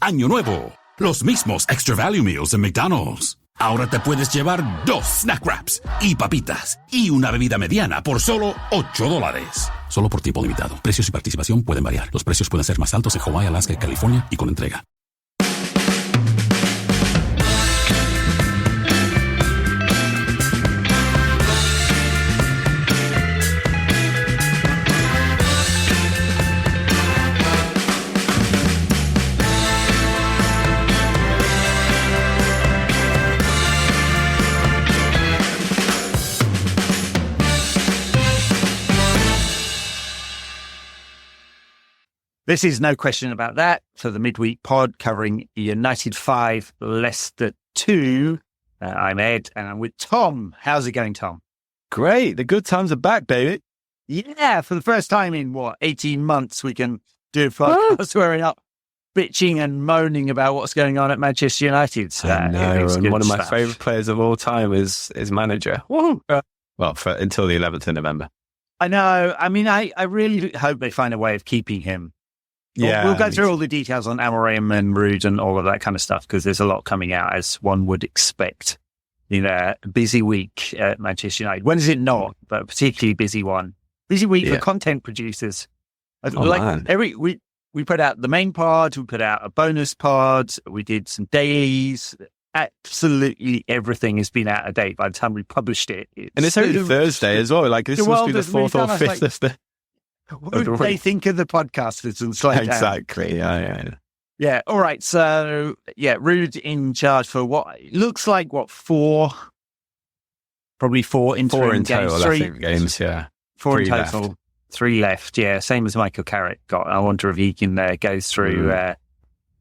Año Nuevo. Los mismos Extra Value Meals en McDonald's. Ahora te puedes llevar 2 snack wraps y papitas y una bebida mediana por solo $8. Solo por tiempo limitado. Precios y participación pueden variar. Los precios pueden ser más altos en Hawái, Alaska y California y con entrega. This is No Question About That for the midweek pod covering United 5, Leicester 2. I'm Ed and I'm with Tom. How's it going, Tom? Great. The good times are back, baby. Yeah, for the first time in, 18 months, we can do a podcast where we're not bitching and moaning about what's going on at Manchester United. I know, and one of my favourite players of all time is manager. Well, until the 11th of November. I know. I mean, I really hope they find a way of keeping him. Yeah, we'll go through all the details on Amorim and Ruud and all of that kind of stuff because there's a lot coming out as one would expect. A busy week at Manchester United. When is it not? But a particularly busy one. Busy week for content producers. We put out the main pod, we put out a bonus pod, we did some dailies. Absolutely everything has been out of date by the time we published it. And it's only Thursday as well. Like this must be the 4th or 5th of the... What would they think of the podcasters and slow down? Exactly, yeah. Yeah, all right. So, Ruud in charge for what looks like, 4? Probably 4 in total, games. I think, games, yeah. 4 in total, left. 3 left, yeah. Same as Michael Carrick got. I wonder if he can go through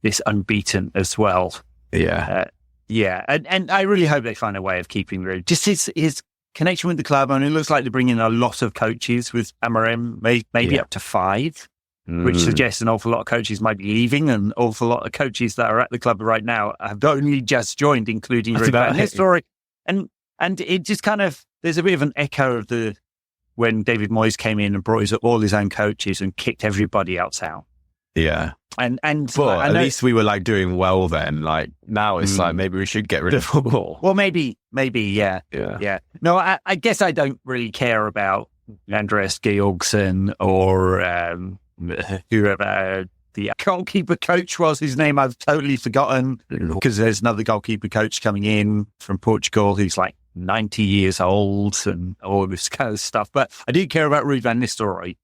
this unbeaten as well. Yeah. And I really hope they find a way of keeping Ruud. Just his connection with the club, and it looks like they're bringing a lot of coaches with Amorim, maybe up to 5, which suggests an awful lot of coaches might be leaving, and an awful lot of coaches that are at the club right now have only just joined, including Ruud Van Nistelrooy. And it just kind of, there's a bit of an echo of when David Moyes came in and brought all his own coaches and kicked everybody else out. Yeah. But at least we were doing well then. Like now it's like maybe we should get rid of football. Well, maybe, yeah. No, I guess I don't really care about Andreas Georgsson or whoever the goalkeeper coach was. His name I've totally forgotten because there's another goalkeeper coach coming in from Portugal who's like 90 years old and all this kind of stuff. But I do care about Ruud Van Nistelrooy.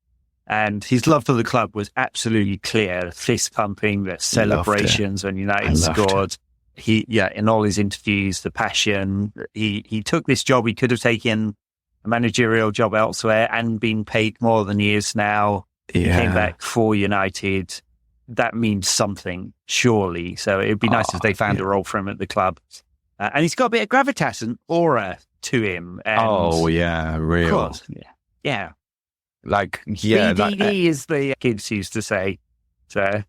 And his love for the club was absolutely clear. Fist pumping, the celebrations when United scored. In all his interviews, the passion. He took this job. He could have taken a managerial job elsewhere and been paid more than he is now. He came back for United. That means something, surely. So it'd be nice if they found a role for him at the club. And he's got a bit of gravitas and aura to him. And real. Of course, yeah. BDD is the kids used to say. So,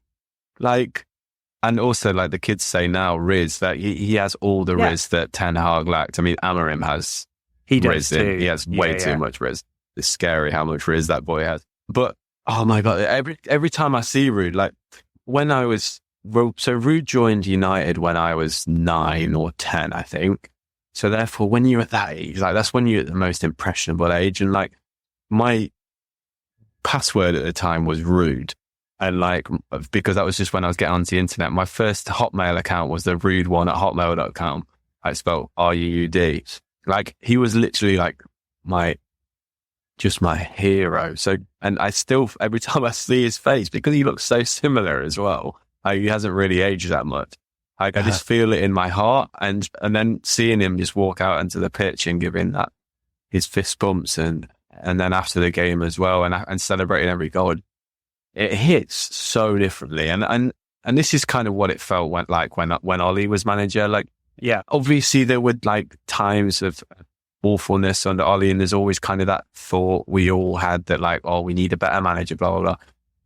and also the kids say now, Riz, that he has all the Riz that Ten Hag lacked. I mean, Amorim has Riz too. He has way too much Riz. It's scary how much Riz that boy has. But oh my god, every time I see Ruud, when I was Ruud joined United when I was 9 or 10, I think. So therefore, when you're at that age, that's when you're at the most impressionable age, and my password at the time was Ruud, and because that was just when I was getting onto the internet. My first Hotmail account was the Ruud one at hotmail.com. I spelled RUUD. He was literally my hero. So, and I still, every time I see his face, because he looks so similar as well, he hasn't really aged that much. I just feel it in my heart, and then seeing him just walk out into the pitch and giving his fist bumps and then after the game as well, and celebrating every goal, it hits so differently. And this is kind of what it felt when Ollie was manager. Obviously there were times of awfulness under Ollie, and there's always kind of that thought we all had that we need a better manager, blah blah blah.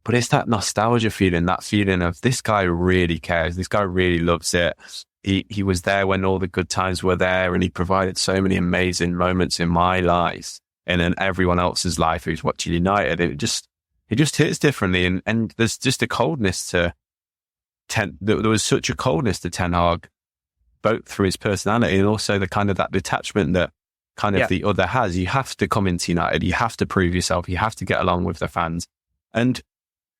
But it's that nostalgia feeling, that feeling of this guy really cares, this guy really loves it. He was there when all the good times were there, and he provided so many amazing moments in my life and in everyone else's life who's watching United. It just hits differently, and there's just a coldness to there was such a coldness to Ten Hag, both through his personality and also the kind of that detachment that kind of the other has. You have to come into United, you have to prove yourself, you have to get along with the fans. And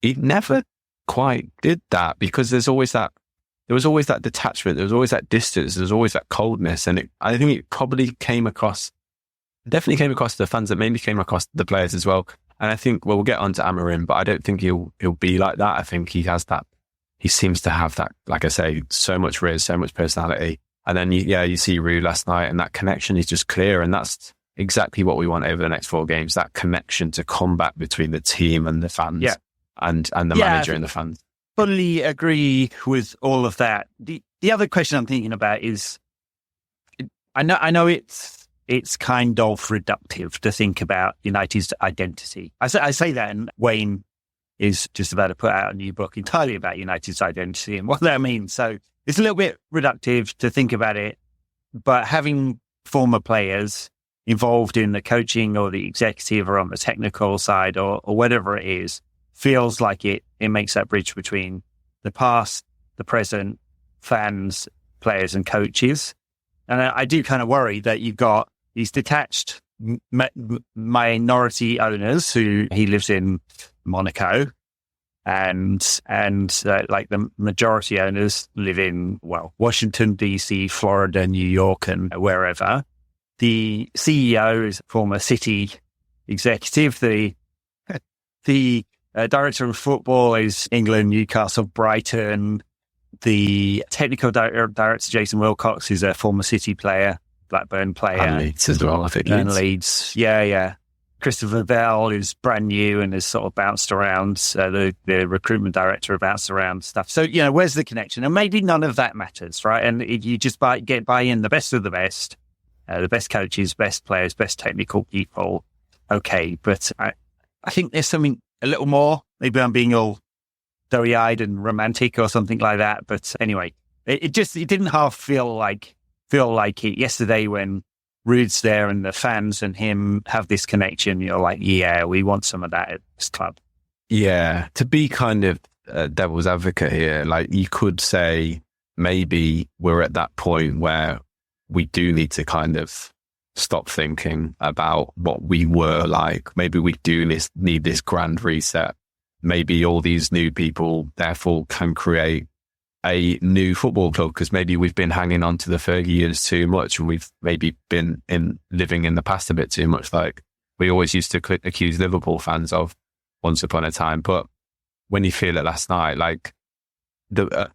he never quite did that, because there was always that detachment, there was always that distance, there was always that coldness. And I think it probably definitely came across the fans, that maybe came across the players as well. And I think, we'll get on to Amorim, but I don't think he'll be like that. I think he seems to have that, like I say, so much riz, so much personality. And then you see Ruud last night, and that connection is just clear. And that's exactly what we want over the next 4 games, that connection to come back between the team and the fans and the manager and the fans. Fully agree with all of that. The other question I'm thinking about is, I know it's kind of reductive to think about United's identity. I say that, and Wayne is just about to put out a new book entirely about United's identity and what that means. So it's a little bit reductive to think about it, but having former players involved in the coaching or the executive or on the technical side or whatever it is, feels like it makes that bridge between the past, the present, fans, players and coaches. And I do kind of worry that you've got these detached minority owners who he lives in Monaco, and like the majority owners live in, Washington, DC, Florida, New York, and wherever. The CEO is a former City executive. The director of football is England, Newcastle, Brighton. The technical director, Jason Wilcox, is a former City player, Blackburn player. And Leeds as well, I think. And Leeds. Yeah. Christopher Bell is brand new and has sort of bounced around. The recruitment director bounced around stuff. So, where's the connection? And maybe none of that matters, right? And if you just buy in the best of the best coaches, best players, best technical people, okay. But I think there's something a little more. Maybe I'm being all doughy-eyed and romantic or something like that. But anyway, it didn't half feel like it yesterday when Ruud's there and the fans and him have this connection. You're like, yeah, we want some of that at this club. Yeah, to be kind of devil's advocate here, like you could say maybe we're at that point where we do need to kind of stop thinking about what we were like. Maybe we do need this grand reset. Maybe all these new people therefore can create a new football club, because maybe we've been hanging on to the 30 years too much, and we've maybe been living in the past a bit too much, like we always used to accuse Liverpool fans of once upon a time. But when you feel it last night, like the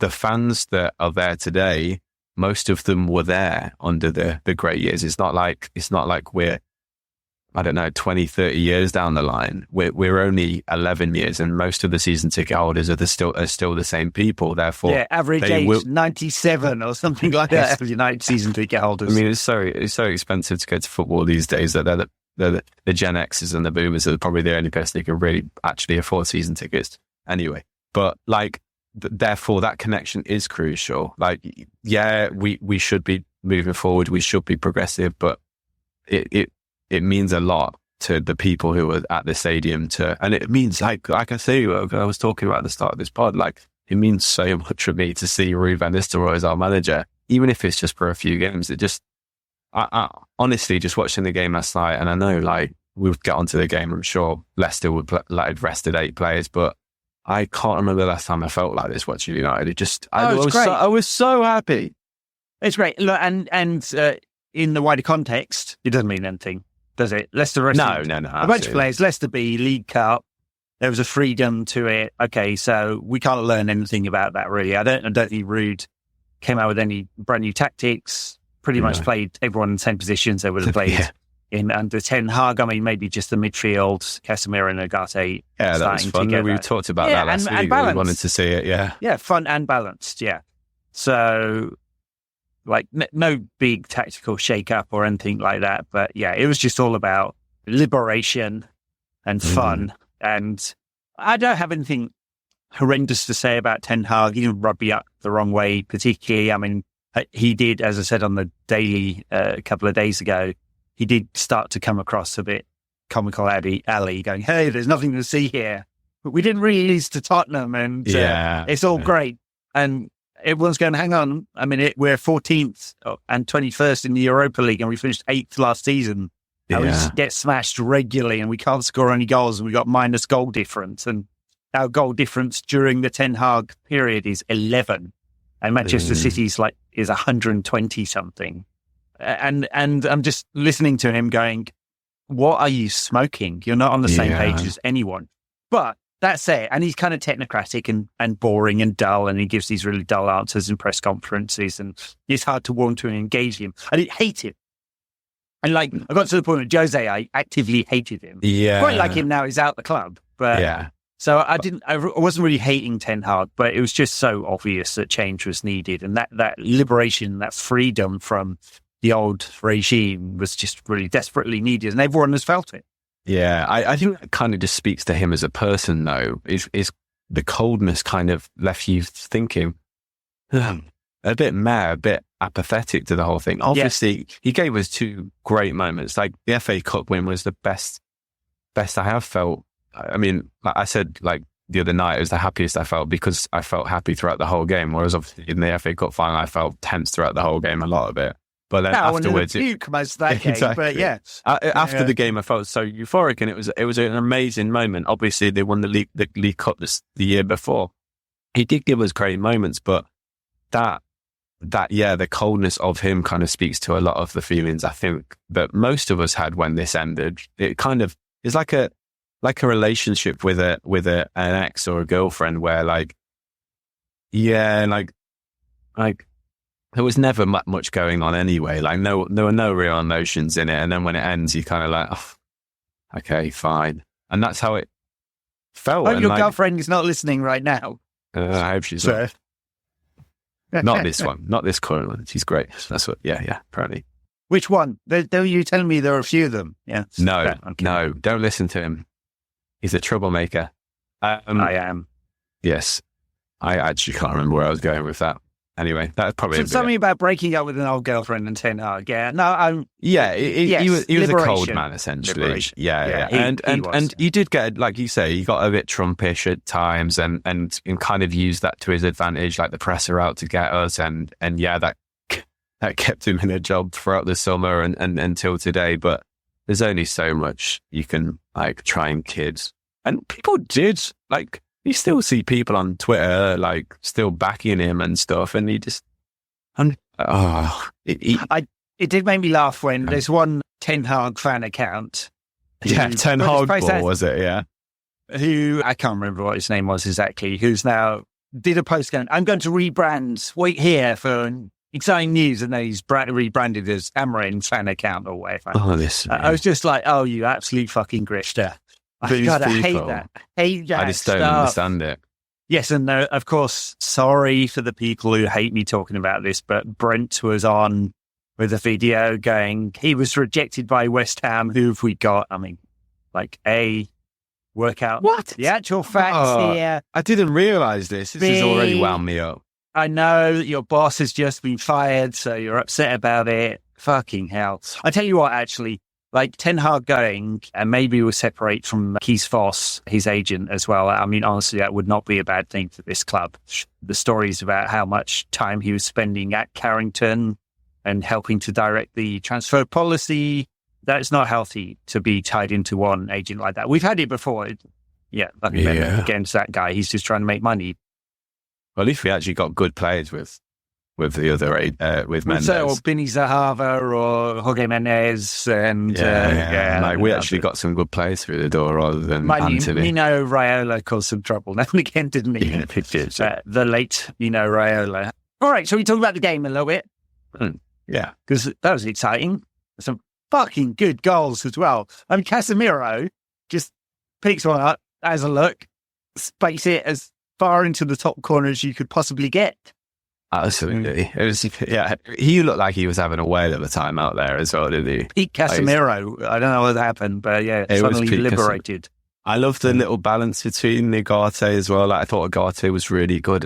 fans that are there today, most of them were there under the great years. It's not like we're, I don't know, 20, 30 years down the line. We're only 11 years, and most of the season ticket holders are still the same people. Therefore, average age 97 or something like that. United season ticket holders. I mean, it's so expensive to go to football these days that they're the Gen Xs and the Boomers are probably the only person who can really actually afford season tickets. Anyway, but like, therefore, that connection is crucial. Like, yeah, we should be moving forward. We should be progressive, but it means a lot to the people who were at the stadium and it means like I say, I was talking about at the start of this pod, like it means so much for me to see Ruud van Nistelrooy as our manager, even if it's just for a few games. I honestly just watching the game last night, and I know like we would get onto the game, I'm sure Leicester would have rested 8 players, but I can't remember the last time I felt like this watching United. I was so happy. It's great. Look, and in the wider context, it doesn't mean anything, does it? Leicester rested no, a bunch of players. Leicester B, League Cup. There was a freedom to it. Okay, so we can't learn anything about that really. I don't think Ruud came out with any brand new tactics. Pretty much played everyone in the same positions they would have played in under Ten Hag. I mean, maybe just the midfield, Casemiro and Ugarte. Yeah, that was fun. We talked about that last week. We wanted to see it. Yeah, fun and balanced. Yeah, so. Like no big tactical shake-up or anything like that. But yeah, it was just all about liberation and fun. And I don't have anything horrendous to say about Ten Hag. He didn't rub me up the wrong way, particularly. I mean, he did, as I said on the Daily a couple of days ago, he did start to come across a bit comical alley going, hey, there's nothing to see here. we didn't really lose to Tottenham, and it's all great. And everyone's going, hang on a minute, we're 14th and 21st in the Europa League, and we finished 8th last season. And we just get smashed regularly, and we can't score any goals, and we got minus goal difference. And our goal difference during the Ten Hag period is 11, and Manchester City's is 120 something. And I'm just listening to him going, what are you smoking? You're not on the same page as anyone. But that's it. And he's kind of technocratic and boring and dull, and he gives these really dull answers in press conferences, and it's hard to want to engage him. I didn't hate him. And I got to the point with Jose, I actively hated him. Yeah. Quite like him now, he's out the club. But so I wasn't really hating Ten Hag, but it was just so obvious that change was needed. And that liberation, that freedom from the old regime was just really desperately needed, and everyone has felt it. Yeah, I think that kind of just speaks to him as a person, though. Is the coldness kind of left you thinking a bit mad, a bit apathetic to the whole thing. Obviously, he gave us 2 great moments. Like the FA Cup win was the best I have felt. I mean, like I said, the other night, it was the happiest I felt because I felt happy throughout the whole game. Whereas obviously in the FA Cup final, I felt tense throughout the whole game, a lot of it. But then afterwards, most of that game. But after the game, I felt so euphoric, and it was an amazing moment. Obviously, they won the League Cup the year before. He did give us great moments, but the coldness of him kind of speaks to a lot of the feelings I think that most of us had when this ended. It kind of is like a relationship with an ex or a girlfriend where there was never much going on anyway. There were no real emotions in it. And then when it ends, you kind of okay, fine. And that's how it felt. Oh, your girlfriend is not listening right now. I hope she's not. Not this one. Not this current one. She's great. That's what, apparently. Which one? You telling me there are a few of them? Yeah. No, don't listen to him. He's a troublemaker. I am. Yes. I actually can't remember where I was going with that. Anyway, that's probably something about breaking up with an old girlfriend and Ten Hag. Yeah, no, he was a cold man essentially. Liberation. Yeah. And you did get, like you say, he got a bit Trumpish at times, and kind of used that to his advantage, like the press are out to get us, and that kept him in a job throughout the summer and until today. But there's only so much you can try and kid, and people did you still see people on Twitter still backing him and stuff, and he just, it did make me laugh when there's one Ten Hag fan account. Ten Hag Ball, was it? Yeah, who I can't remember what his name was exactly. Who's now did a post going, "I'm going to rebrand. Wait here for exciting news," and then he's rebranded as Amarin fan account or whatever. I was just like, "Oh, you absolute fucking grifter." I hate that. Hate that. I just don't understand it. Yes, and no, of course, sorry for the people who hate me talking about this, but Brent was on with a video going, he was rejected by West Ham. Who have we got? I mean, work out what the actual facts here. I didn't realise this. This has already wound me up. I know that your boss has just been fired, so you're upset about it. Fucking hell. I tell you what, actually, Ten Hag going, and maybe we'll separate from Keith Voss, his agent, as well. I mean, honestly, that would not be a bad thing for this club. The stories about how much time he was spending at Carrington and helping to direct the transfer policy, that's not healthy to be tied into one agent like that. We've had it before. Against that guy, he's just trying to make money. Well, at least we actually got good players with the other with Mendes, or Bini Zahava or Jorge Mendes, and we actually got some good players through the door rather than Anthony. Mino Raiola caused some trouble now and again, didn't he? The late Mino Raiola. All right, so we talk about the game a little bit. Yeah, because that was exciting. Some fucking good goals as well. I mean, Casemiro just picks one up, has a look, space it as far into the top corner as you could possibly get. Absolutely. It was, he looked like he was having a whale of a time out there as well, did he? Peak Casemiro. I don't know what happened, but suddenly liberated. I love the little balance between Ugarte as well. I thought Ugarte was really good.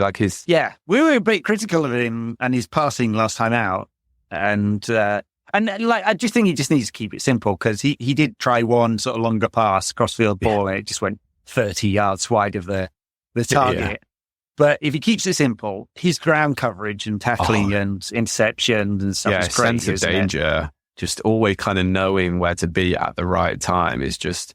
We were a bit critical of him and his passing last time out. And I just think he just needs to keep it simple, because he did try one sort of longer pass, crossfield ball, and it just went 30 yards wide of the target. Yeah. But if he keeps it simple, his ground coverage and tackling and interception and stuff is great. Sense of danger, just always kind of knowing where to be at the right time is just,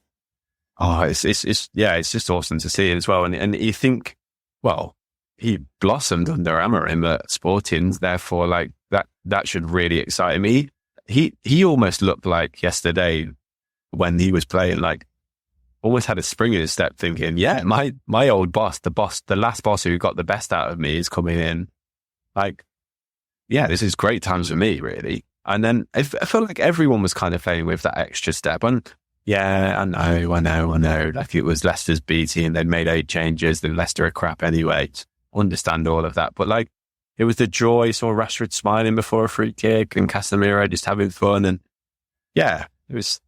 it's just awesome to see as well. And you think, well, he blossomed under Amorim at Sporting, therefore, like that should really excite me. He almost looked like yesterday when he was playing, like almost had a spring in his step, thinking, my old boss, the last boss who got the best out of me is coming in. Like, this is great times for me, really. And then I felt like everyone was kind of playing with that extra step. And I know. Like, it was Leicester's B team. They'd made 8 changes. The Leicester are crap anyway. Understand all of that. But like, it was the joy. Saw Rashford smiling before a free kick and Casemiro just having fun. And it was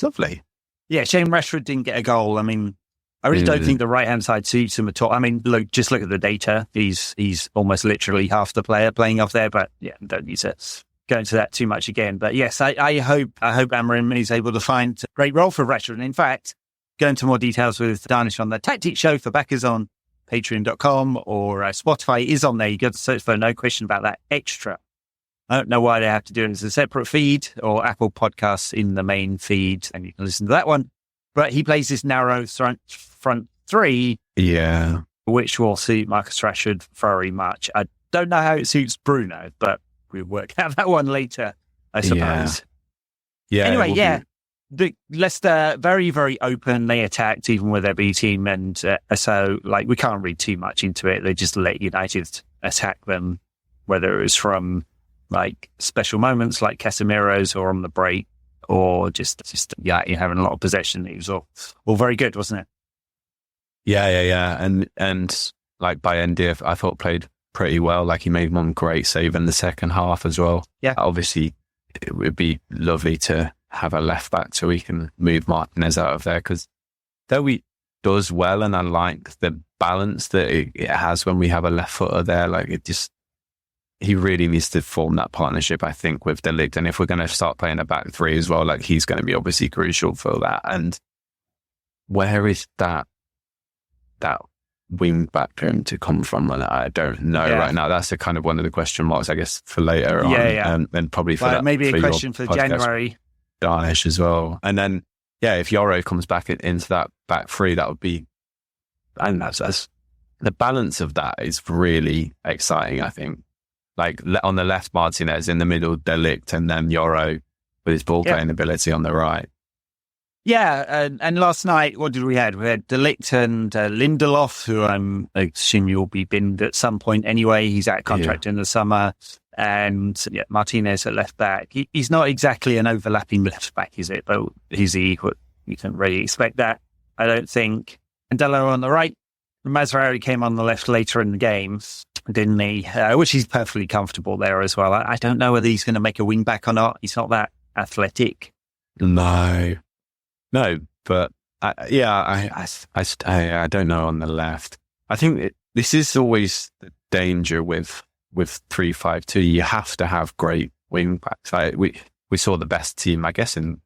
lovely. Yeah, shame Rashford didn't get a goal. I mean, I really don't think the right-hand side suits him at all. I mean, just look at the data. He's almost literally half the player playing off there, but don't need to go into that too much again. But yes, I hope Amorim is able to find a great role for Rashford. And in fact, go into more details with Danish on the Tactics Show for backers on patreon.com or Spotify is on there. You got to search for No Question About That Extra. I don't know why they have to do it as a separate feed or Apple Podcasts in the main feed, and you can listen to that one. But he plays this narrow front three, which will suit Marcus Rashford very much. I don't know how it suits Bruno, but we'll work out that one later, I suppose. Anyway, the Leicester very, very open. They attacked even with their B team, and so like we can't read too much into it. They just let United attack them, whether it was from like special moments like Casemiro's or on the break, or just you're having a lot of possession. It was all very good, wasn't it? Yeah. And like Bayendir, I thought played pretty well. Like, he made one great save in the second half as well. Yeah. Obviously, it would be lovely to have a left back so we can move Martinez out of there, because though he does well, and I like the balance that it has when we have a left footer there, like he really needs to form that partnership, I think, with De Ligt. And if we're going to start playing a back three as well, like, he's going to be obviously crucial for that. And where is that wing back to him to come from? I don't know right now. That's kind of one of the question marks, I guess, for later on. And probably for that. Maybe a question for January. Darnish as well. And then, if Yoro comes back into that back three, that would be, and that's the balance of that is really exciting, I think. Like, on the left, Martinez, in the middle, De Ligt, and then Yoro with his ball playing ability on the right. Yeah, and last night, what did we have? We had De Ligt and Lindelof, who I assume you'll be binned at some point anyway. He's out of contract in the summer. And Martinez at left back. He's not exactly an overlapping left back, is it? But you can really expect that, I don't think. And Dello on the right. Mazraoui came on the left later in the game, didn't he? Which he's perfectly comfortable there as well. I don't know whether he's going to make a wing back or not. He's not that athletic. No, but I don't know on the left. I think this is always the danger with 3-5-2. You have to have great wing backs. We saw the best team, I guess, one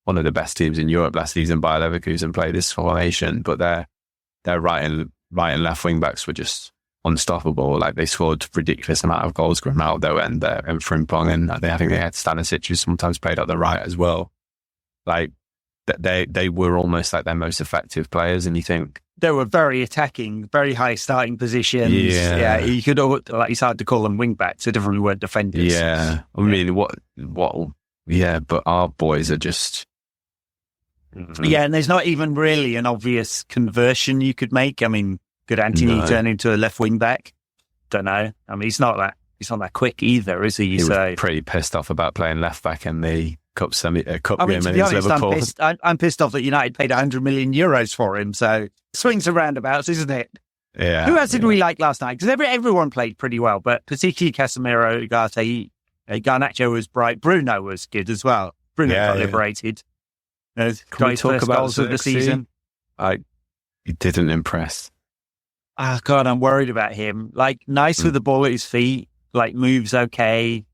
of the best teams in Europe last season, Bayer Leverkusen, play this formation, but their right and left wing backs were just unstoppable. Like, they scored ridiculous amount of goals. Grimaldo and Frimpong, and I think they had Stanisic, who sometimes played at the right as well. Like, they were almost like their most effective players, and you think they were very attacking, very high starting positions. Yeah, you could it's hard to call them wing backs. They definitely weren't defenders. Yeah, I mean, what? Yeah, but our boys are just. Yeah, and there's not even really an obvious conversion you could make. I mean, could Anthony turn into a left wing back? Don't know. I mean, he's not that quick either, is he? He was pretty pissed off about playing left back in the cup game against Liverpool. I'm pissed off that United paid 100 million euros for him. So swings and roundabouts, isn't it? Yeah. Who else did we like last night? Because everyone played pretty well, but particularly Casemiro, Ugarte, Garnacho was bright. Bruno was good as well. Bruno got liberated. Got his first goals of the season. He didn't impress. Oh, God, I'm worried about him. Like, nice with the ball at his feet, like, moves okay.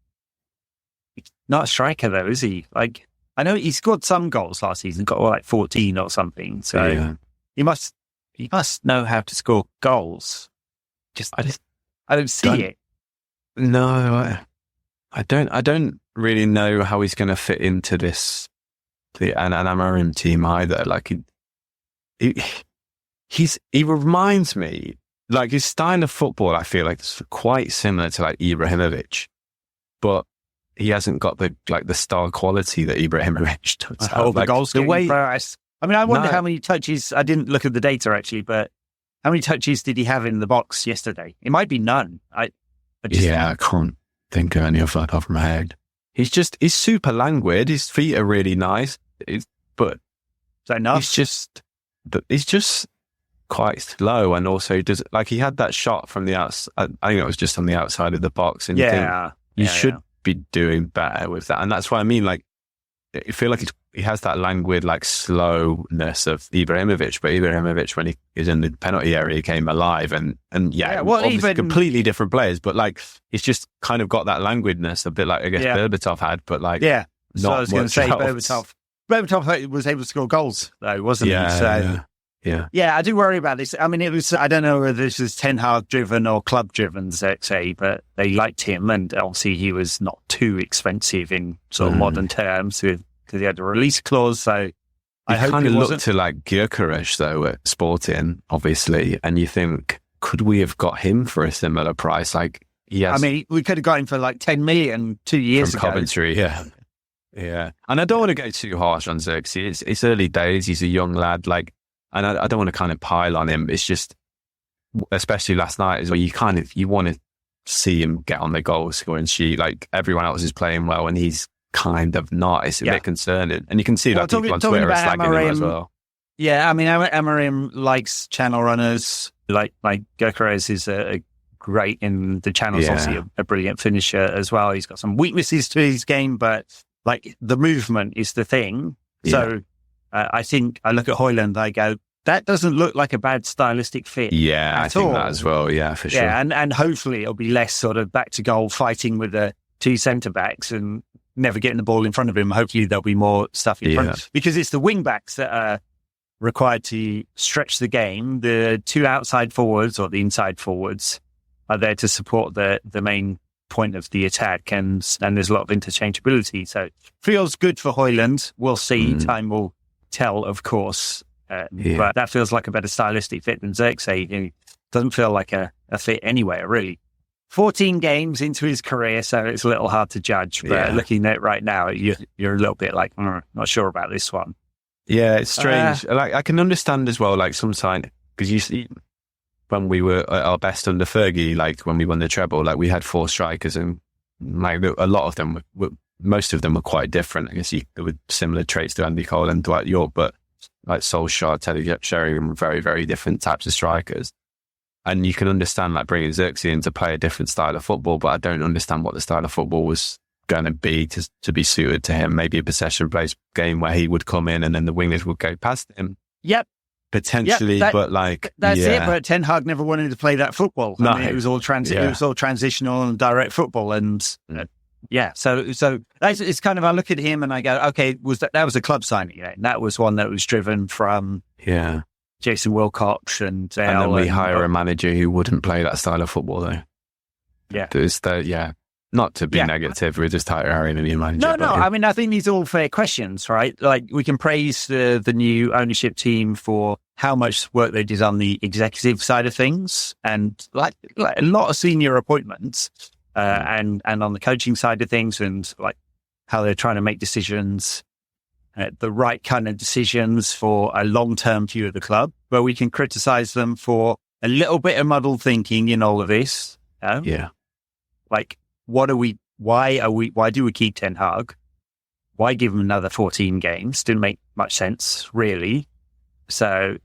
Not a striker, though, is he? Like, I know he scored some goals last season, got like 14 or something. So He must know how to score goals. I don't see it. No, I don't really know how he's going to fit into an Amorim team either. Like he reminds me, like his style of football, I feel like it's quite similar to like Ibrahimovic, but he hasn't got the star quality that Ibrahimovic does. The goals, the way. I mean, I wonder how many touches. I didn't look at the data actually, but how many touches did he have in the box yesterday? It might be none. I can't think of any of that off my head. He's super languid. His feet are really nice, but is that enough? He's just quite slow, and also he had that shot from the outside. I think it was just on the outside of the box, and you should be doing better with that. And that's what I mean. Like, I feel like he has that languid, like slowness of Ibrahimovic, but Ibrahimovic, when he is in the penalty area, he came alive, and obviously completely different players, but like he's just kind of got that languidness, a bit like I guess Berbatov had, but like not so I was going to say else. Berbatov was able to score goals though, wasn't he? So, yeah, I do worry about this. I mean, I don't know whether this was Ten Hag driven or club driven, say, but they liked him, and obviously he was not too expensive in sort of modern terms because he had a release clause. So I hope kind it of wasn't. looked to like Gyökeres though at Sporting, obviously, and you think, could we have got him for a similar price? Like, yes, I mean, we could have got him for like 10 million 2 years from ago. Coventry, yeah. And I don't want to go too harsh on Xerxes. It's early days. He's a young lad, like. And I don't want to kind of pile on him. It's just, especially last night, is where you want to see him get on the goal scoring sheet. Like everyone else is playing well, and he's kind of not. It's a bit concerning, and you can see that people on Twitter are slagging him as well. Yeah, I mean, Amorim likes channel runners. Like Gyökeres is a great in the channels. Obviously, a brilliant finisher as well. He's got some weaknesses to his game, but like the movement is the thing. Yeah. So. I think I look at Højlund, I go, that doesn't look like a bad stylistic fit. Yeah, I think that as well. Yeah, for sure. Yeah, and hopefully it'll be less sort of back to goal fighting with the two centre backs and never getting the ball in front of him. Hopefully there'll be more stuff in front, because it's the wing backs that are required to stretch the game. The two outside forwards or the inside forwards are there to support the main point of the attack, and there's a lot of interchangeability. So feels good for Højlund. We'll see. Time will tell, of course, but that feels like a better stylistic fit than Xerxes. He doesn't feel like a fit anywhere, really. 14 games into his career, so it's a little hard to judge. But looking at it right now, you're a little bit like, not sure about this one. Yeah, it's strange. Like I can understand as well, like sometimes, because you see, when we were at our best under Fergie, like when we won the treble, like we had 4 strikers, and like a lot of them most of them were quite different. I guess there were similar traits to Andy Cole and Dwight York, but like Solskjaer, Teddy Sheringham were very, very different types of strikers. And you can understand like bringing Xerxes in to play a different style of football, but I don't understand what the style of football was going to be to be suited to him. Maybe a possession-based game where he would come in and then the wingers would go past him. Yep. Potentially, but like... That's it, but Ten Hag never wanted to play that football. No. I mean, it was all transitional and direct football, and... so it's kind of, I look at him and I go, okay, that was a club signing, that was one that was driven from Jason Wilcox and then we hire a manager who wouldn't play that style of football though. Not to be negative, we're just hiring a new manager. No, I mean, I think these are all fair questions, right? Like we can praise the new ownership team for how much work they did on the executive side of things, and like a lot of senior appointments. And on the coaching side of things, and like how they're trying to make decisions, the right kind of decisions for a long-term view of the club, but we can criticize them for a little bit of muddled thinking in all of this. Like, why do we keep Ten Hag? Why give him another 14 games? Didn't make much sense, really. So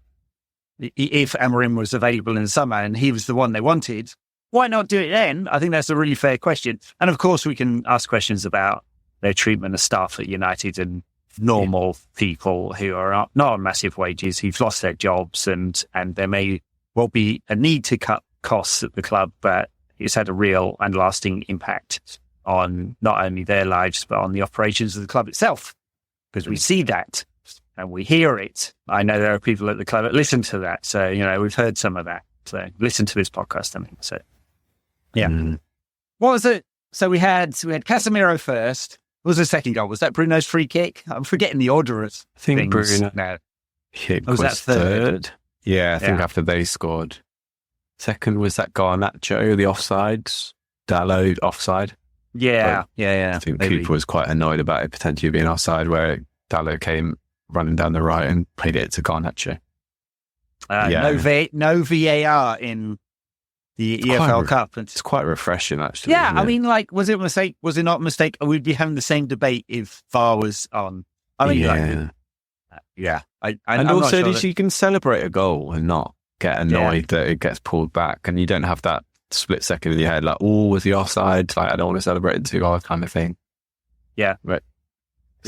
if Amorim was available in the summer and he was the one they wanted, why not do it then? I think that's a really fair question. And of course, we can ask questions about their treatment of staff at United and normal people who are not on massive wages, who've lost their jobs, and there may well be a need to cut costs at the club, but it's had a real and lasting impact on not only their lives, but on the operations of the club itself, because we see that. and we hear it. I know there are people at the club that listen to that. So, we've heard some of that. So listen to this podcast. I mean, so yeah. What was it? So we had Casemiro first. What was the second goal? Was that Bruno's free kick? I'm forgetting the order of things. Bruno now. Kick was that third. Yeah, I think after they scored. Second was that Garnacho, the offsides. Dalot offside. Yeah. I think the keeper was quite annoyed about it potentially being offside, where Dalot came running down the right and played it to Garnacho. No VAR in the EFL Cup. It's quite refreshing, actually. Yeah, I mean, was it a mistake? Was it not a mistake? We'd be having the same debate if VAR was on. I mean, and also, you can celebrate a goal and not get annoyed that it gets pulled back, and you don't have that split second in your head, like, oh, was the offside? Like, I don't want to celebrate it too hard, kind of thing. Yeah. Right.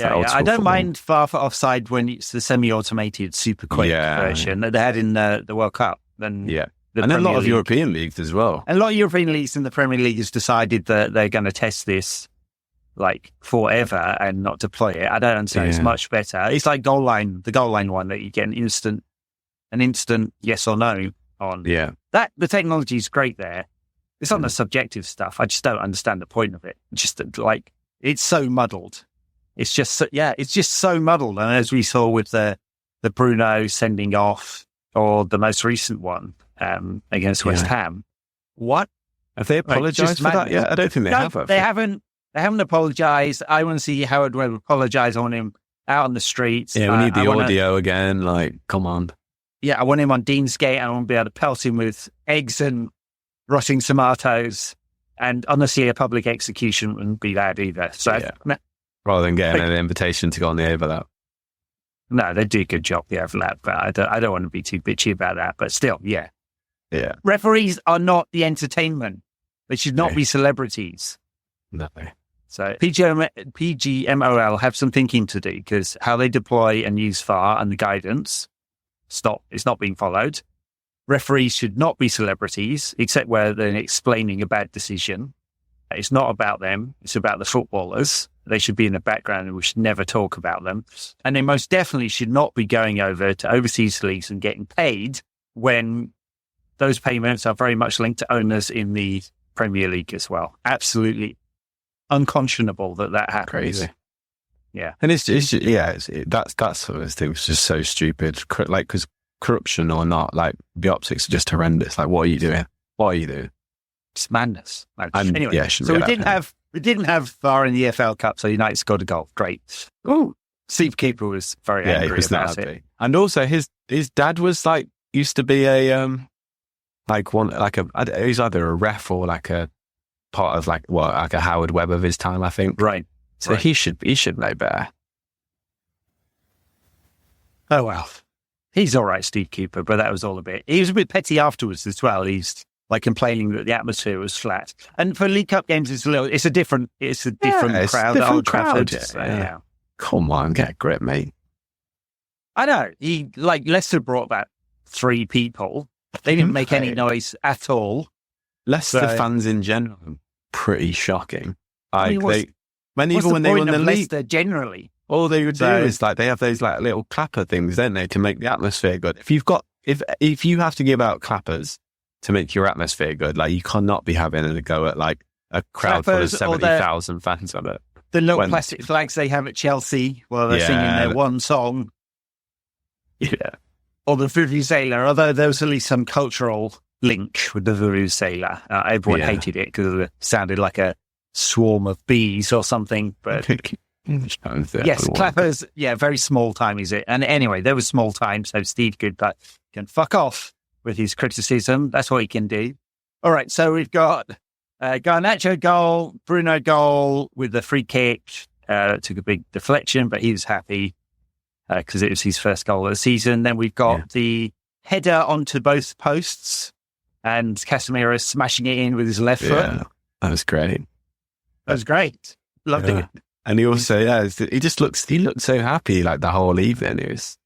I don't mind VAR for offside when it's the semi-automated super quick version that they had in the World Cup. And then a lot of European leagues as well. And a lot of European leagues in the Premier League has decided that they're going to test this like forever and not deploy it. I don't understand. It's much better. It's like the goal line one that you get an instant yes or no on. Yeah. That the technology is great there. It's on the subjective stuff. I just don't understand the point of it. Just like it's so muddled. It's just so muddled. And as we saw with the Bruno sending off, or the most recent one against West Ham, what have they apologized for that yet? I don't think they have. They haven't. They haven't apologized. I want to see Howard Webb apologize. I want him out on the streets. Yeah, we need the audio again. Like, come on. Yeah, I want him on Deansgate. I want to be able to pelt him with eggs and rotting tomatoes. And honestly, a public execution wouldn't be bad either. So, rather than getting an invitation to go on the overlap. No, they do a good job, the overlap. But I don't want to be too bitchy about that. But still, yeah. Referees are not the entertainment. They should not be celebrities. No. So PGMOL have some thinking to do, because how they deploy and use VAR and the guidance it's not being followed. Referees should not be celebrities, except where they're explaining a bad decision. It's not about them. It's about the footballers. They should be in the background and we should never talk about them. And they most definitely should not be going over to overseas leagues and getting paid when those payments are very much linked to owners in the Premier League as well. Absolutely unconscionable that happens. Crazy. Yeah. And it's that sort of thing was just so stupid. Like, because corruption or not, like, the optics are just horrendous. Like, what are you doing? It's madness. Anyway, so we didn't have VAR in the EFL Cup, so United scored a goal. Great. Oh, Steve Keeper was very angry about it. And also his dad was like, used to be a he's either a ref or like a part of like a Howard Webb of his time, I think. Right. So he should know better. Oh well. He's all right, Steve Cooper, but that was all a bit. He was a bit petty afterwards as well. He's like complaining that the atmosphere was flat. And for League Cup games, it's a different crowd at Old Trafford. So, Come on, get a grip, mate. I know. Leicester brought about 3 people. They didn't make any noise at all. Leicester fans in general, pretty shocking. When they were in the league, Leicester generally, all they would do is like they have those like little clapper things, don't they, to make the atmosphere good. If you have to give out clappers to make your atmosphere good, like you cannot be having a go at like a crowd full of 70,000 fans on it. The little plastic flags they have at Chelsea while they're singing their one song. Yeah. Or the Vuvuzela, although there was at least some cultural link with the Vuvuzela. Everyone hated it because it sounded like a swarm of bees or something. But yes, clappers, very small time is it. And anyway, there was small time, so Steve Goodbutt can fuck off with his criticism. That's what he can do. All right, so we've got Garnacho goal, Bruno goal with the free kick. Took a big deflection, but he was happy because it was his first goal of the season. Then we've got the header onto both posts and Casemiro smashing it in with his left foot. That was great. That was great. Loved it. And he also, he looked so happy like the whole evening. It was,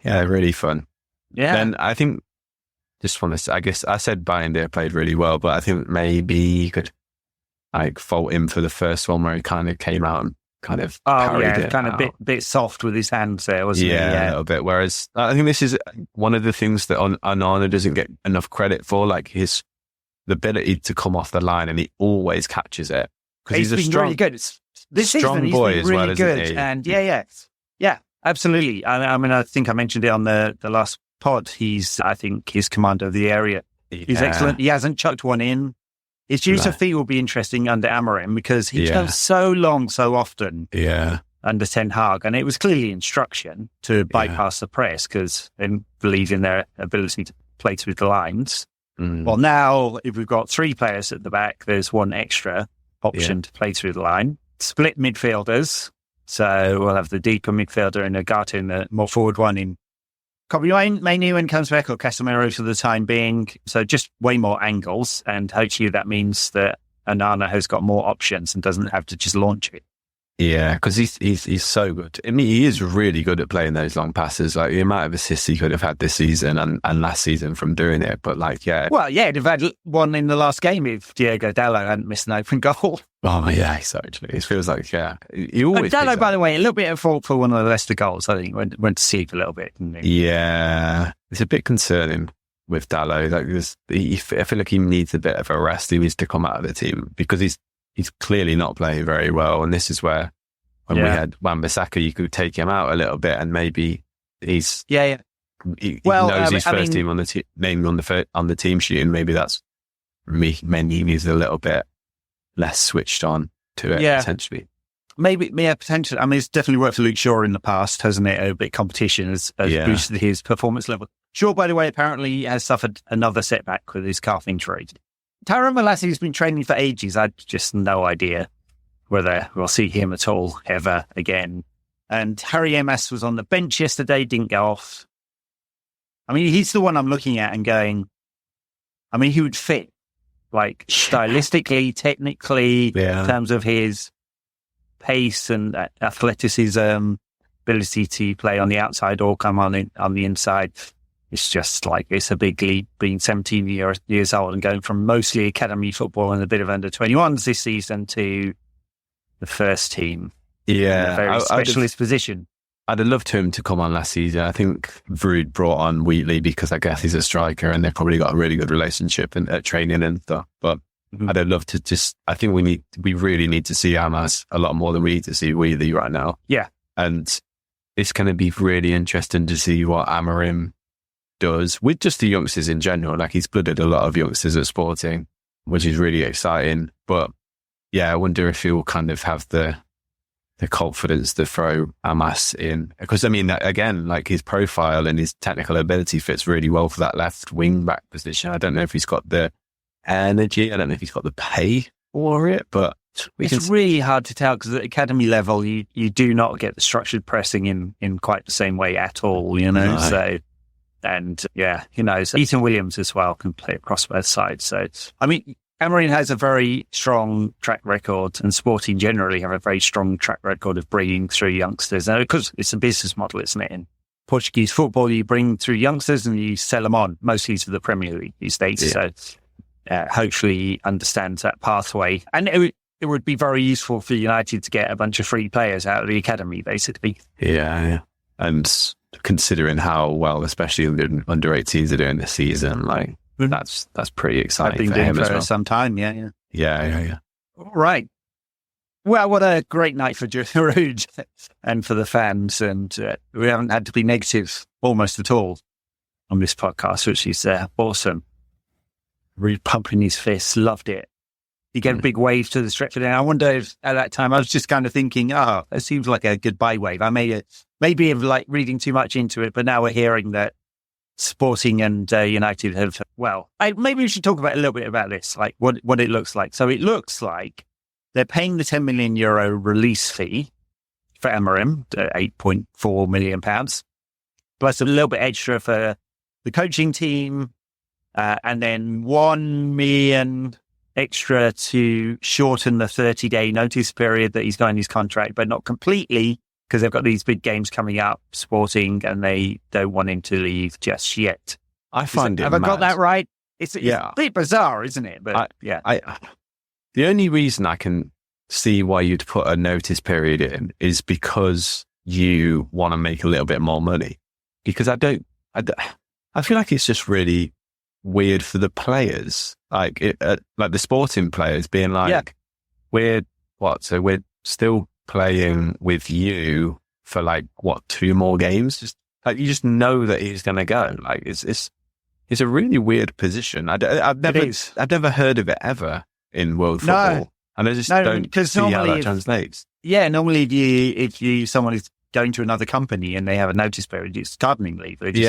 really fun. Yeah. Then I think, I guess I said Bayern played really well, but I think maybe you could like fault him for the first one where he kind of came out and kind of carried it kind out. of bit soft with his hands there, wasn't he? Yeah, a little bit. Whereas I think this is one of the things that Onana doesn't get enough credit for, like the ability to come off the line, and he always catches it because he's a strong, really good. This strong season, boy he's as been well, really isn't good. he? And yeah, absolutely. I mean, I think I mentioned it on the last pod. I think he's commander of the area. He's excellent. He hasn't chucked one in. His use of feet will be interesting under Amorim because he goes so long, so often. Yeah. Under Ten Hag, and it was clearly instruction to bypass the press because they believe in their ability to play through the lines. Well, now if we've got 3 players at the back, there's one extra option to play through the line. Split midfielders, so we'll have the deeper midfielder in Agata and the more forward one in Kobe Mainoo when comes back, or Casemiro for the time being. So just way more angles, and hopefully that means that Onana has got more options and doesn't have to just launch it. Yeah, because he's so good. I mean, he is really good at playing those long passes. Like the amount of assists he could have had this season and last season from doing it. But like, well, he'd have had one in the last game if Diego Dallo hadn't missed an open goal. Oh yeah, exactly. It feels like he always. Dallo, by the way, a little bit at fault for one of the Leicester goals. I think went to sleep a little bit. Didn't he? Yeah, it's a bit concerning with Dallo. Like, I feel like he needs a bit of a rest. He needs to come out of the team because he's clearly not playing very well. And this is where, when we had Wan-Bissaka, you could take him out a little bit and maybe he's... He knows his first team on the name on the team sheet, and maybe that's he's a little bit less switched on to it, potentially. Maybe, potentially. I mean, it's definitely worked for Luke Shaw in the past, hasn't it? A bit competition has boosted his performance level. Shaw, by the way, apparently has suffered another setback with his calf injury. Tyrone Malassi's been training for ages. I just no idea whether we'll see him at all ever again. And Harry Emas was on the bench yesterday, didn't go off. I mean, he's the one I'm looking at and going, I mean, he would fit, like, stylistically, technically, in terms of his pace and athleticism, ability to play on the outside or come on the inside. It's just like, it's a big leap being 17 years old and going from mostly academy football and a bit of under-21s this season to the first team. Yeah. In a very specialist position. I'd have loved him to come on last season. I think Ruud brought on Wheatley because I guess he's a striker and they've probably got a really good relationship at training and stuff. But I'd have loved to I think we really need to see Amas a lot more than we need to see Wheatley right now. Yeah. And it's going to be really interesting to see what Amorim does with just the youngsters in general. Like, he's blooded a lot of youngsters at Sporting, which is really exciting. But yeah, I wonder if he'll kind of have the confidence to throw Amas in. Because I mean, again, like, his profile and his technical ability fits really well for that left wing back position. I don't know if he's got the energy. I don't know if he's got the pay for it, but it's really hard to tell because at academy level, you do not get the structured pressing in quite the same way at all, you know? No. So, and yeah, so Ethan Williams as well can play across both sides. So, I mean, Amorim has a very strong track record, and Sporting generally have a very strong track record of bringing through youngsters. Now, because it's a business model, isn't it? In Portuguese football, you bring through youngsters and you sell them on, mostly to the Premier League these days. Yeah. So hopefully he understands that pathway. And it would be very useful for United to get a bunch of free players out of the academy, basically. Yeah. And considering how well, especially the under 18s are doing this season, like, that's pretty exciting. I've been for doing him for as well. some time, yeah. All right. Well, what a great night for Ruud and for the fans, and we haven't had to be negative almost at all on this podcast, which is awesome. Ruud pumping his fists, loved it. He gave a big wave to the Stretford, and I wonder if at that time I was just kind of thinking, it seems like a goodbye wave. I maybe of like reading too much into it, but now we're hearing that Sporting and United have, maybe we should talk about a little bit about this, like what it looks like. So it looks like they're paying the €10 million release fee for Amorim, £8.4 million, plus a little bit extra for the coaching team, and then £1 million extra to shorten the 30-day notice period that he's got in his contract, but not completely, because they've got these big games coming up, Sporting, and they don't want him to leave just yet. Have I got that right? It's a bit bizarre, isn't it? But the only reason I can see why you'd put a notice period in is because you want to make a little bit more money. Because I feel like it's just really weird for the players, like the sporting players being like, we're still playing with you for like 2 more games. Just like, you just know that he's going to go. Like it's a really weird position. I've never heard of it ever in world football, and I just don't see how that translates. Yeah, normally if someone is going to another company and they have a notice period, it's gardening leave. It's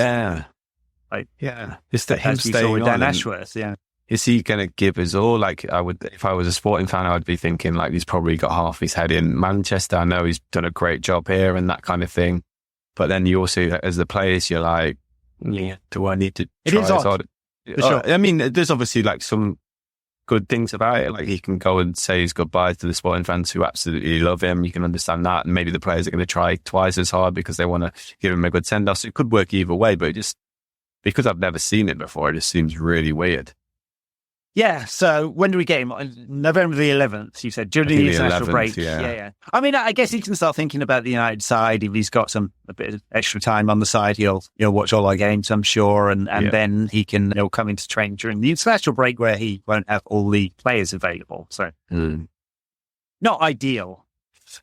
that him staying on. Dan Ashworth, is he going to give us all? Like, if I was a sporting fan, I would be thinking like he's probably got half his head in Manchester. I know he's done a great job here and that kind of thing. But then you also, as the players, you're like, do I need to try as hard? Sure. I mean, there's obviously like some good things about it. Like, he can go and say his goodbyes to the sporting fans who absolutely love him. You can understand that. And maybe the players are going to try twice as hard because they want to give him a good send-off. So it could work either way, but because I've never seen it before, it just seems really weird. Yeah, so when do we get him? November the 11th, you said, during the international break. Yeah. I mean, I guess he can start thinking about the United side. If he's got a bit of extra time on the side, he'll watch all our games, I'm sure, and then he can come into training during the international break where he won't have all the players available. So not ideal,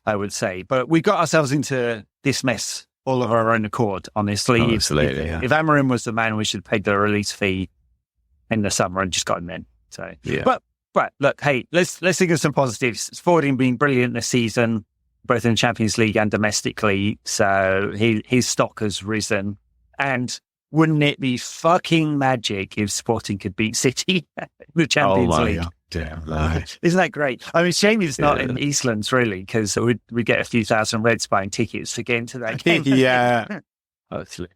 I would say. But we got ourselves into this mess all of our own accord, honestly. Oh, absolutely, if Amorim was the man, we should have paid the release fee in the summer and just got him in. So, but look, hey, let's think of some positives. Sporting being brilliant this season, both in the Champions League and domestically. So his stock has risen. And wouldn't it be fucking magic if Sporting could beat City in the Champions League? God. Damn, right. Isn't that great? I mean, shame it's not in Eastlands, really, because we'd get a few thousand Reds buying tickets to get into that game. Yeah, actually.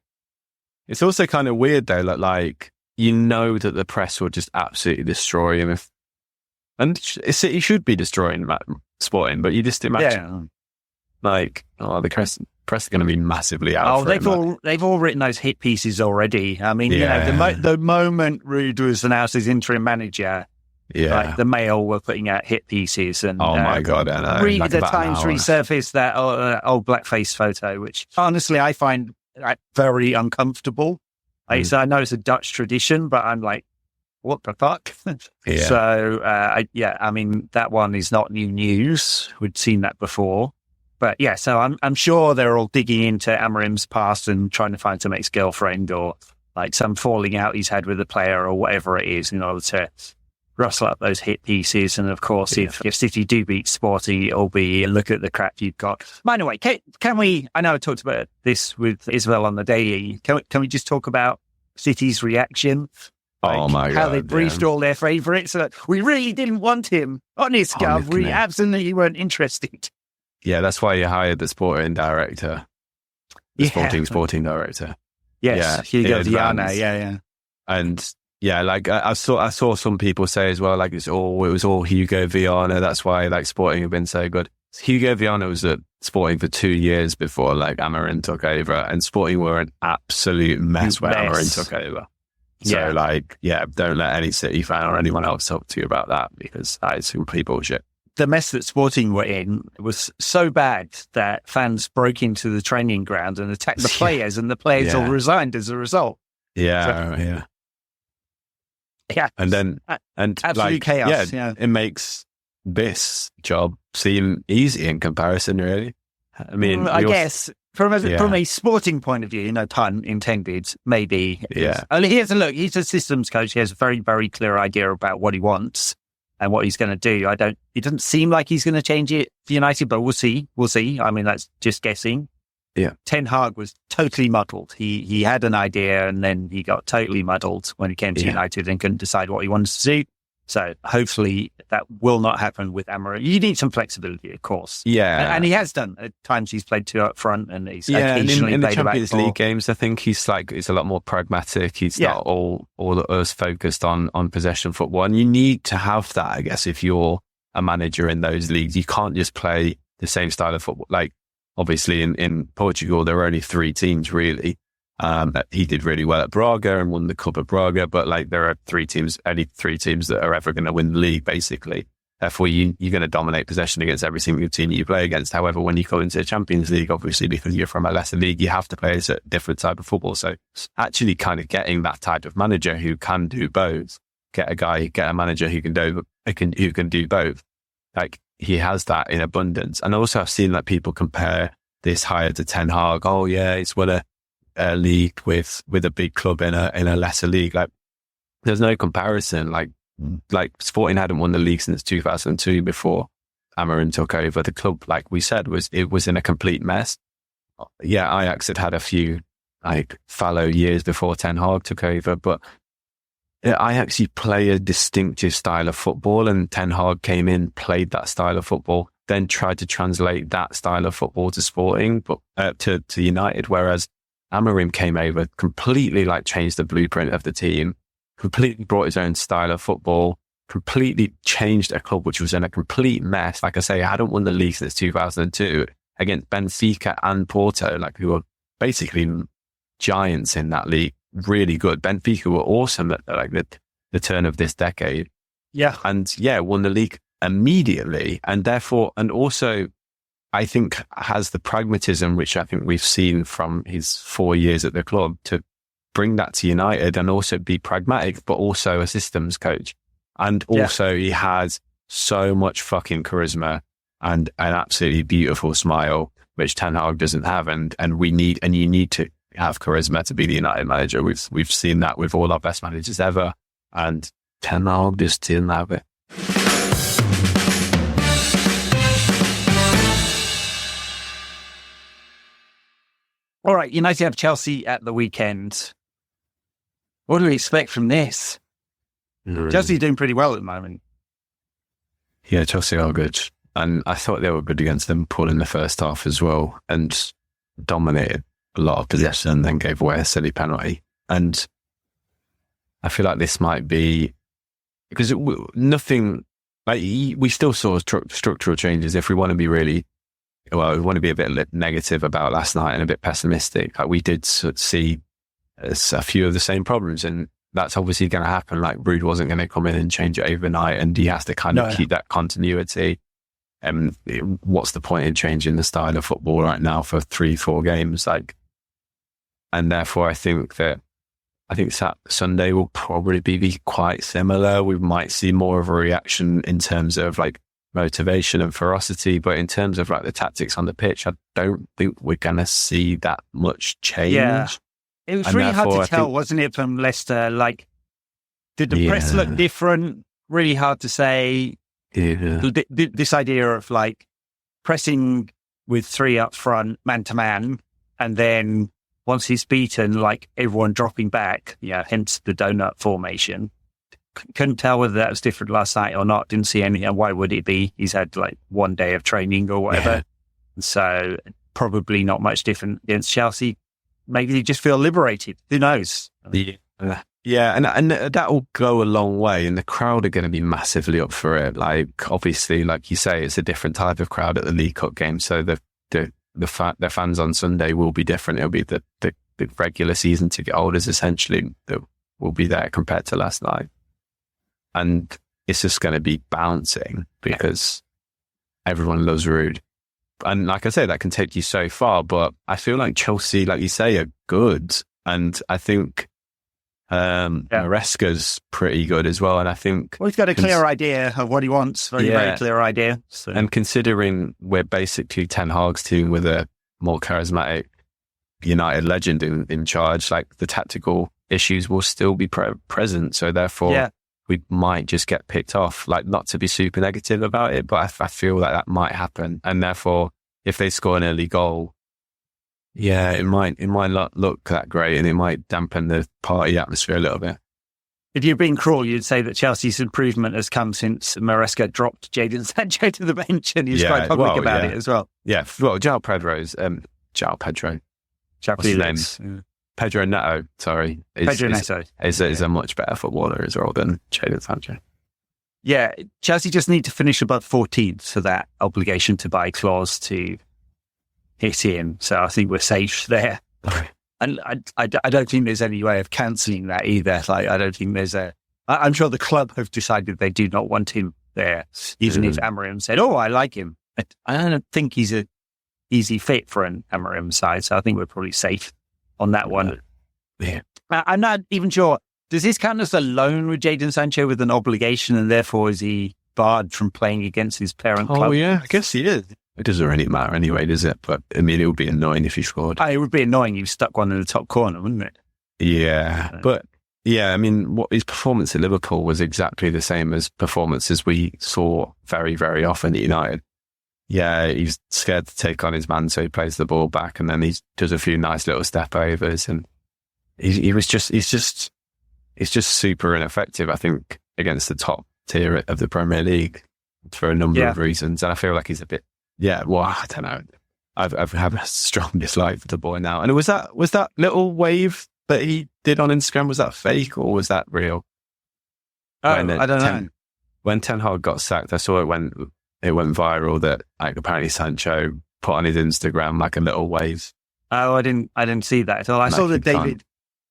It's also kind of weird, though, like you know that the press will just absolutely destroy him. And City should be destroying Sporting, but you just imagine, the press are going to be massively out. They've all written those hit pieces already. I mean, the moment Ruud was announced as interim manager, the Mail were putting out hit pieces, and my God, I know. Really, the Times resurfaced that old blackface photo, which honestly I find very uncomfortable. So I know it's a Dutch tradition, but I'm like, what the fuck? So, I mean, that one is not new news. We'd seen that before. But so I'm sure they're all digging into Amorim's past and trying to find some ex-girlfriend or like some falling out he's had with a player or whatever it is in order to rustle up those hit pieces. And of course, if City do beat Sporting, it'll be, look at the crap you've got. By the way, can we, I know I talked about this with Isabel on the daily, can we just talk about City's reaction? Oh my God. How they briefed all their favourites. We really didn't want him. Honest, Gov, we absolutely weren't interested. Yeah, that's why you hired the sporting director. The sporting director. Yes, Hugo Viana, And like I saw some people say as well, like it was all Hugo Viana. That's why like Sporting have been so good. Hugo Viana was at Sporting for 2 years before like Amorim took over, and Sporting were an absolute mess when Amorim took over. So don't let any City fan or anyone else talk to you about that, because that is complete bullshit. The mess that Sporting were in was so bad that fans broke into the training ground and attacked the players, and the players all resigned as a result. Yeah. And then, absolute chaos. It makes this job seem easy in comparison, really. I mean, I guess from a sporting point of view, no pun intended, maybe. Yeah. He's a systems coach. He has a very, very clear idea about what he wants and what he's going to do. It doesn't seem like he's going to change it for United, but we'll see. I mean, that's just guessing. Yeah. Ten Hag was totally muddled. He had an idea and then he got totally muddled when he came to United and couldn't decide what he wanted to do. So hopefully that will not happen with Amorim. You need some flexibility, of course. Yeah. And he has done. At times he's played two up front and he's and occasionally in the played Champions back League games, I think he's a lot more pragmatic. He's not all as focused on possession football. And you need to have that, I guess, if you're a manager in those leagues. You can't just play the same style of football. Like, obviously, in Portugal, there are only 3 teams, really. He did really well at Braga and won the Cup of Braga, but like there are only 3 teams that are ever going to win the league, basically. Therefore, you're going to dominate possession against every single team you play against. However, when you go into the Champions League, obviously, because you're from a lesser league, you have to play a different type of football. So actually kind of getting that type of manager who can do both, get a manager who can do both. Like, he has that in abundance. And also I've seen that people compare this hire to Ten Hag. Oh yeah, he's won a league with a big club in a lesser league. Like, there's no comparison. Like Sporting hadn't won the league since 2002 before Amorim took over. The club, like we said, was in a complete mess. Yeah, Ajax had a few like fallow years before Ten Hag took over, but Ajax play a distinctive style of football, and Ten Hag came in, played that style of football, then tried to translate that style of football to Sporting, but to United. Whereas Amorim came over, completely like changed the blueprint of the team, completely brought his own style of football, completely changed a club which was in a complete mess. Like I say, I hadn't won the league since 2002 against Benfica and Porto, like, who were basically giants in that league. Really good. Benfica were awesome at like the turn of this decade. Yeah. And won the league immediately. And therefore, and also, I think has the pragmatism, which I think we've seen from his 4 years at the club, to bring that to United and also be pragmatic, but also a systems coach. And also he has so much fucking charisma and an absolutely beautiful smile, which Ten Hag doesn't have. And you need to have charisma to be the United manager. We've seen that with all our best managers ever. And Ten Hag just didn't have it. All right, United have Chelsea at the weekend. What do we expect from this? Chelsea are doing pretty well at the moment. Yeah, Chelsea are good. And I thought they were good against Liverpool in the first half as well, and dominated a lot of possession and then gave away a silly penalty. And I feel like this might be, because nothing, like, we still saw structural changes. If we want to be we want to be a bit negative about last night and a bit pessimistic, like, we did see a few of the same problems, and that's obviously going to happen. Like, Ruud wasn't going to come in and change it overnight, and he has to kind of keep that continuity. And what's the point in changing the style of football right now for 3-4 games? Like, and therefore I think Sunday will probably be quite similar. We might see more of a reaction in terms of like motivation and ferocity, but in terms of like the tactics on the pitch, I don't think we're going to see that much change. Yeah. It was really hard to tell, wasn't it, from Leicester? Like, did the press look different? Really hard to say. Yeah. This idea of like pressing with 3 up front, man to man, and then once he's beaten, like everyone dropping back, hence the donut formation. Couldn't tell whether that was different last night or not. Didn't see any. And why would it be? He's had like 1 day of training or whatever. Yeah. So probably not much different against Chelsea. Maybe they just feel liberated. Who knows? Yeah, and that will go a long way, and the crowd are going to be massively up for it. Like, obviously, like you say, it's a different type of crowd at the League Cup game, so their fans on Sunday will be different. It'll be the regular season ticket holders, essentially, that will be there compared to last night. And it's just going to be bouncing because everyone loves Ruud. And like I say, that can take you so far, but I feel like Chelsea, like you say, are good. And I think Maresca's pretty good as well. And I think... Well, he's got a clear idea of what he wants. Very clear idea. So. And considering we're basically Ten Hag's team with a more charismatic United legend in charge, like, the tactical issues will still be present. So therefore, we might just get picked off. Like, not to be super negative about it, but I feel like that might happen. And therefore, if they score an early goal, it might not look that great, and it might dampen the party atmosphere a little bit. If you're being cruel, you'd say that Chelsea's improvement has come since Maresca dropped Jadon Sancho to the bench, and he's quite public about it as well. Yeah, well, Pedro. What's his name? Yeah. Pedro Neto, sorry. Pedro Neto. Is a much better footballer as well than Jadon Sancho. Yeah, Chelsea just need to finish above 14th for that obligation to buy clause to hit in. So I think we're safe there. And I don't think there's any way of cancelling that either. Like, I don't think there's I'm sure the club have decided they do not want him there, even if Amorim said, "Oh, I like him." I don't think he's a easy fit for an Amorim side, so I think we're probably safe on that one. Yeah. I'm not even sure. Does this count as a loan with Jadon Sancho with an obligation, and therefore is he barred from playing against his parent club? Oh, yeah, I guess he is. It doesn't really matter anyway, does it? But, I mean, it would be annoying if he scored. It would be annoying if you stuck one in the top corner, wouldn't it? Yeah, but, yeah, I mean, what his performance at Liverpool was exactly the same as performances we saw very, very often at United. Yeah, he's scared to take on his man, so he plays the ball back, and then he does a few nice little step overs, and he's just super ineffective, I think, against the top tier of the Premier League for a number of reasons. And I feel like he's a bit, I don't know. I've had a strong dislike for the boy now. And was that little wave that he did on Instagram, was that fake or was that real? I don't know. When Ten Hag got sacked, I saw it went viral that like apparently Sancho put on his Instagram like a little wave. Oh, I didn't see that. So I saw that David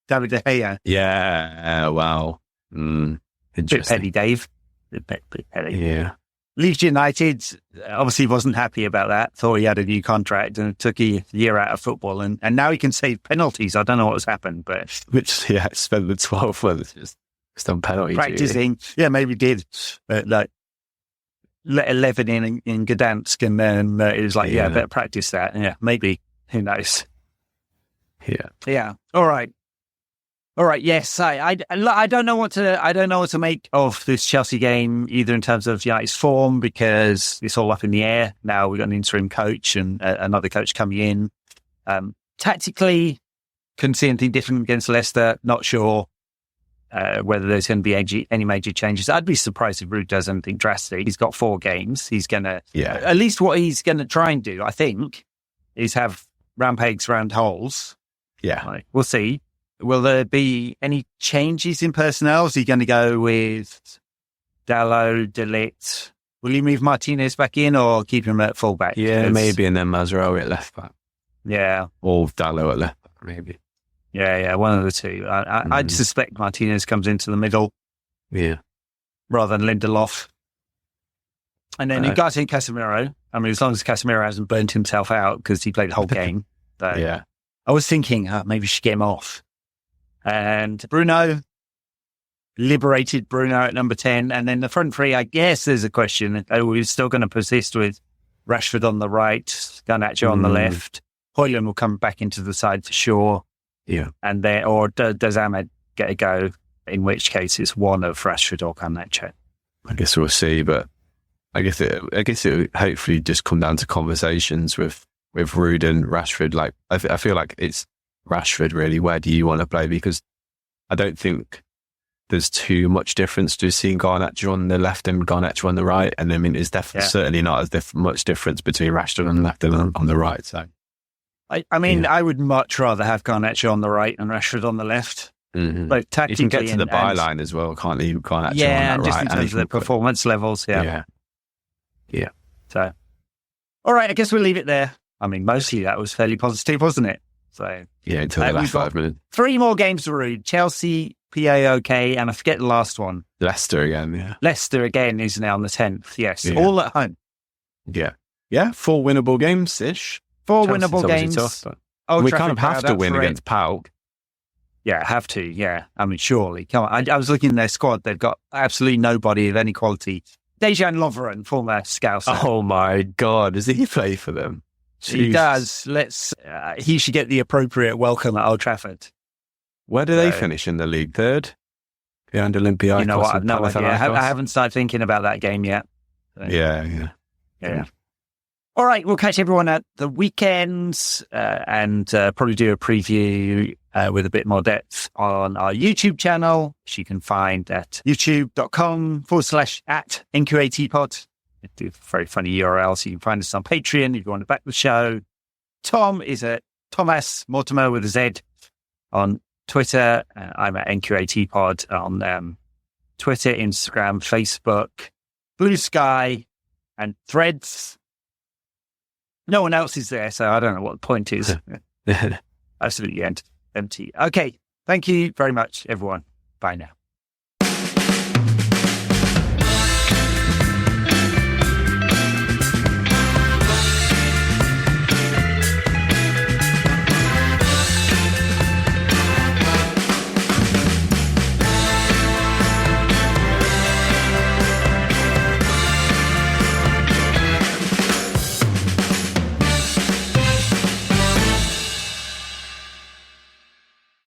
De Gea. Yeah, wow. Interesting. Bit petty, Dave. Bit petty. Yeah. Leeds United obviously wasn't happy about that. Thought he had a new contract and it took a year out of football, and now he can save penalties. I don't know what has happened, but spent the 12 months just on penalty practicing. Duty. Yeah, maybe did, but like let 11 in Gdansk, and then it was like, better practice that. Yeah, maybe. Who knows? Yeah. All right. Yes, I don't know what to make of this Chelsea game, either in terms of its form, because it's all up in the air now. We've got an interim coach and another coach coming in. Tactically, couldn't see anything different against Leicester. Not sure whether there's going to be any major changes. I'd be surprised if Ruud does anything drastic. He's got 4 games. He's gonna at least what he's gonna try and do, I think, is have round pegs, round holes. Yeah, we'll see. Will there be any changes in personnel? Is he going to go with Dalot, De Ligt? Will he move Martinez back in or keep him at fullback? Yeah, maybe, and then Mazraoui at left back. Yeah. Or Dalot at left back, maybe. Yeah, one of the two. I'd suspect Martinez comes into the middle. Yeah. Rather than Lindelof. And then Ugarte and Casemiro. I mean, as long as Casemiro hasn't burnt himself out because he played the whole game. So yeah. I was thinking maybe we should get him off. And Bruno, liberated Bruno at number 10. And then the front three, I guess there's a question. Are we still going to persist with Rashford on the right, Garnacho on the left? Højlund will come back into the side for sure. Yeah. And does Ahmed get a go? In which case it's one of Rashford or Garnacho. I guess we'll see, but I guess it would hopefully just come down to conversations with Ruud and Rashford. Like I feel like it's Rashford really. Where do you want to play? Because I don't think there's too much difference to seeing Garnacho on the left and Garnacho on the right. And I mean, there's definitely certainly not as much difference between Rashford on the left and on the right. So, I would much rather have Garnacho on the right and Rashford on the left. Mm-hmm. But tactically, you can get to the byline as well, can't you? Garnacho on that just right, in terms of the performance levels. Yeah. So, all right, I guess we'll leave it there. I mean, mostly that was fairly positive, wasn't it? So until the last 5 minutes. 3 more games to Ruud. Chelsea, PAOK, and I forget the last one. Leicester again, yeah. Leicester again is now on the 10th, yes. All at home. Yeah. 4 winnable games-ish. 4 winnable games. Tough, we kind of have to win against PAOK. Yeah, have to, yeah. I mean, surely. Come on. I was looking at their squad. They've got absolutely nobody of any quality. Dejan Lovren, former Scouser. Oh, my God. Does he play for them? He does. He should get the appropriate welcome at Old Trafford. Where do they finish in the league? 3rd? Behind Olympiacos? You know what? I've no idea. I haven't started thinking about that game yet. So. Yeah. All right. We'll catch everyone at the weekends and probably do a preview with a bit more depth on our YouTube channel, which you can find at youtube.com/@NQATpod. Do very funny URL, so you can find us on Patreon if you want to back the show. Tom is at Thomas Mortimer with a Z on Twitter. I'm at NQATpod on Twitter, Instagram, Facebook, Blue Sky, and Threads. No one else is there, so I don't know what the point is. Absolutely empty. Okay, thank you very much, everyone. Bye now.